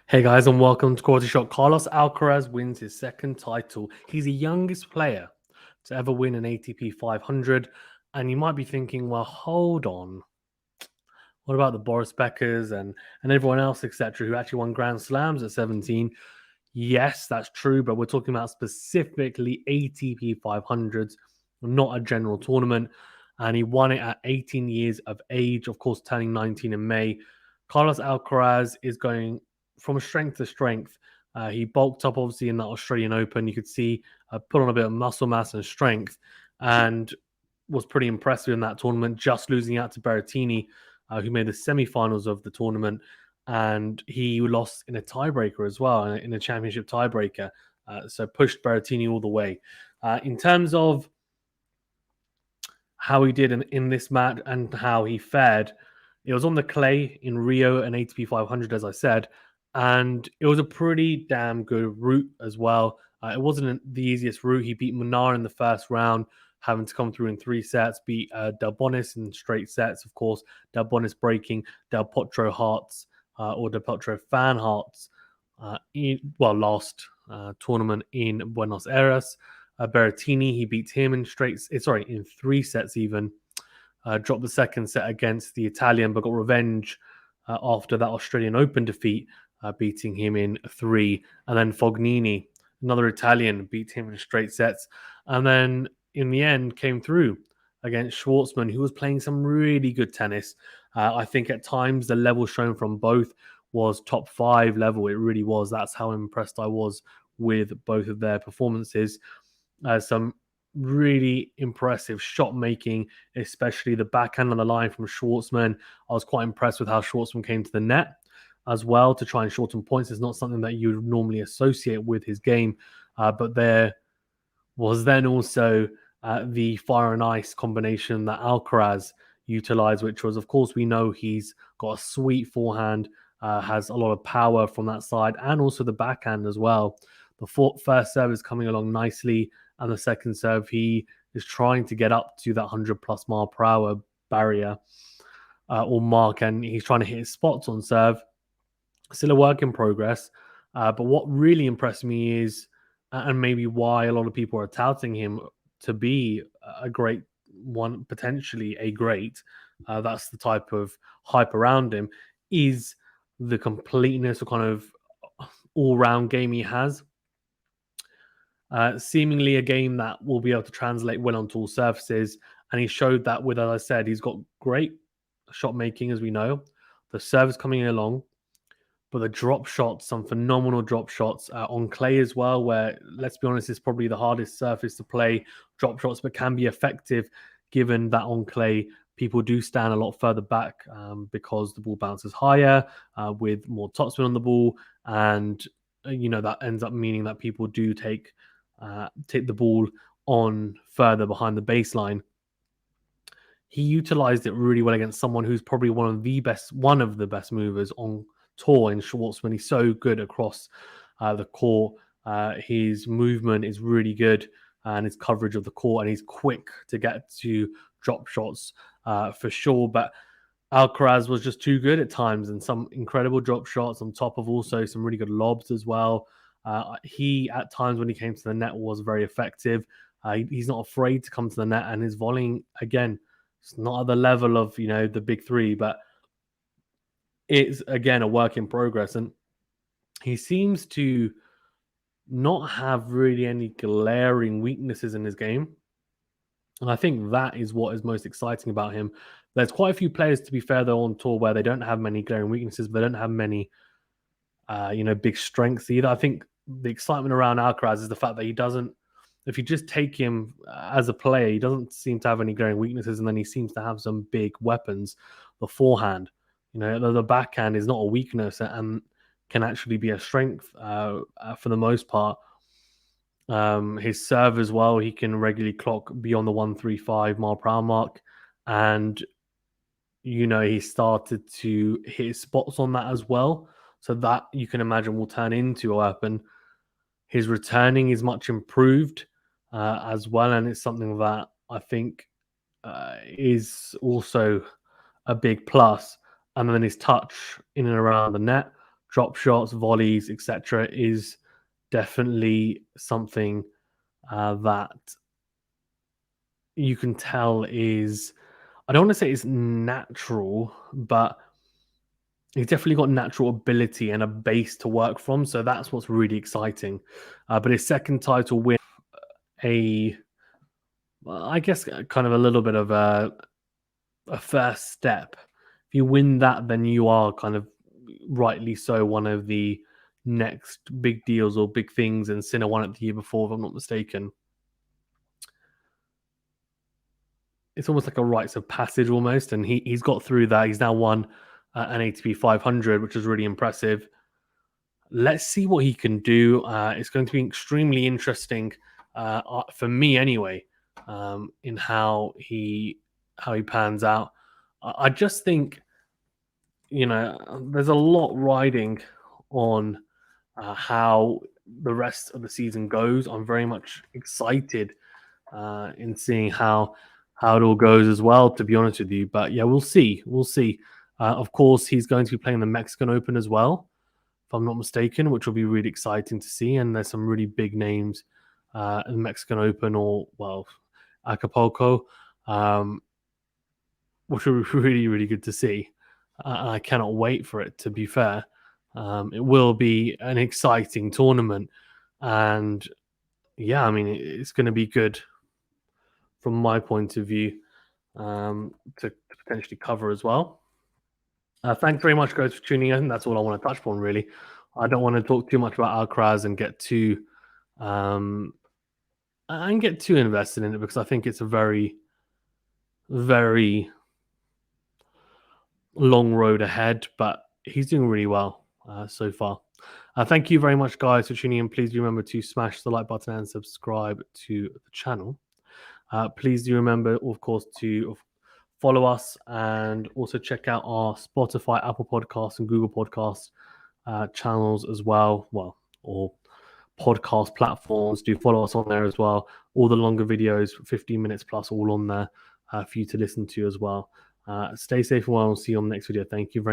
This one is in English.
Hey guys, and welcome to QualityShot. Carlos Alcaraz wins his second title. He's the youngest player to ever win an ATP 500. And you might be thinking, well, hold on. What about the Boris Beckers and everyone else, etc., who actually won Grand Slams at 17? Yes, that's true, but we're talking about specifically ATP 500s, not a general tournament. And he won it at 18 years of age, of course, turning 19 in May. Carlos Alcaraz is going from strength to strength. He bulked up, obviously, in that Australian Open. You could see put on a bit of muscle mass and strength, and was pretty impressive in that tournament, just losing out to Berrettini, who made the semi-finals of the tournament, and he lost in a tiebreaker as well, in a championship tiebreaker. So pushed Berrettini all the way. In terms of how he did in this match and how he fared, it was on the clay in Rio and ATP 500, as I said, and it was a pretty damn good route as well. It wasn't the easiest route. He beat Munar in the first round, having to come through in 3 sets, beat Del Bonis in straight sets, of course, Del Bonis breaking Del Potro hearts, or Del Potro fan hearts, last tournament in Buenos Aires. Berrettini, he beat him in in 3 sets even. Dropped the second set against the Italian, but got revenge after that Australian Open defeat, beating him in 3. And then Fognini, another Italian, beat him in straight sets. And then in the end came through against Schwartzman, who was playing some really good tennis. I think at times the level shown from both was top 5 level. It really was. That's how impressed I was with both of their performances. Some really impressive shot making, especially the backhand on the line from Schwartzman. I was quite impressed with how Schwartzman came to the net as well to try and shorten points. It's not something that you would normally associate with his game, but there was then also the fire and ice combination that Alcaraz utilized, which was, of course, we know he's got a sweet forehand, has a lot of power from that side, and also the backhand as well. The first serve is coming along nicely, and the second serve, he is trying to get up to that 100+ mile per hour barrier or mark, and he's trying to hit his spots on serve. Still a work in progress. But what really impressed me is, and maybe why a lot of people are touting him to be a great one, potentially a great, that's the type of hype around him, is the completeness of kind of all-round game he has. Seemingly a game that will be able to translate well onto all surfaces. And he showed that with, as I said, he's got great shot making, as we know. The service coming along, but the drop shots, some phenomenal drop shots on clay as well, where, let's be honest, is probably the hardest surface to play drop shots, but can be effective given that on clay, people do stand a lot further back because the ball bounces higher with more topspin on the ball. And, that ends up meaning that people do take the ball on further behind the baseline. He utilized it really well against someone who's probably one of the best movers on tour in Schwartzman. He's so good across the court. His movement is really good, and his coverage of the court, and he's quick to get to drop shots for sure. But Alcaraz was just too good at times, and some incredible drop shots on top of also some really good lobs as well. He, at times when he came to the net, was very effective. He's not afraid to come to the net, and his volleying, again, it's not at the level of, the big three, but it's, again, a work in progress. And he seems to not have really any glaring weaknesses in his game. And I think that is what is most exciting about him. There's quite a few players, to be fair, though, on tour where they don't have many glaring weaknesses, but they don't have many, big strengths either. I think the excitement around Alcaraz is the fact that he doesn't, if you just take him as a player, he doesn't seem to have any glaring weaknesses, and then he seems to have some big weapons. The forehand, the backhand is not a weakness and can actually be a strength for the most part. His serve as well, he can regularly clock beyond the 135 mile per hour mark, and he started to hit spots on that as well. So that, you can imagine, will turn into a weapon. His returning is much improved as well, and it's something that I think is also a big plus. And then his touch in and around the net, drop shots, volleys, etc., is definitely something that you can tell is, I don't want to say it's natural, but he's definitely got natural ability and a base to work from. So that's what's really exciting. But his second title win, I guess, kind of a little bit of a first step. If you win that, then you are kind of rightly so one of the next big deals or big things. And Sinner won it the year before, if I'm not mistaken. It's almost like a rites of passage almost, and he's got through that. He's now won an ATP 500, which is really impressive. Let's see what he can do. It's going to be extremely interesting for me anyway, in how he pans out. I just think, there's a lot riding on how the rest of the season goes. I'm very much excited in seeing how it all goes as well, to be honest with you. But yeah, we'll see. Of course, he's going to be playing the Mexican Open as well, if I'm not mistaken, which will be really exciting to see. And there's some really big names in the Mexican Open, or Acapulco, which will be really, really good to see. I cannot wait for it, to be fair. It will be an exciting tournament. And yeah, I mean, it's going to be good from my point of view to potentially cover as well. Thanks very much, guys, for tuning in. That's all I want to touch upon, really. I don't want to talk too much about Alcaraz and get too invested in it, because I think it's a very, very long road ahead. But he's doing really well so far. Thank you very much, guys, for tuning in. Please do remember to smash the like button and subscribe to the channel. Please do remember, of course, to follow us and also check out our Spotify, Apple Podcasts, and Google Podcasts channels as well. Or podcast platforms. Do follow us on there as well. All the longer videos, 15 minutes plus, all on there for you to listen to as well. Stay safe and well. We'll see you on the next video. Thank you very much.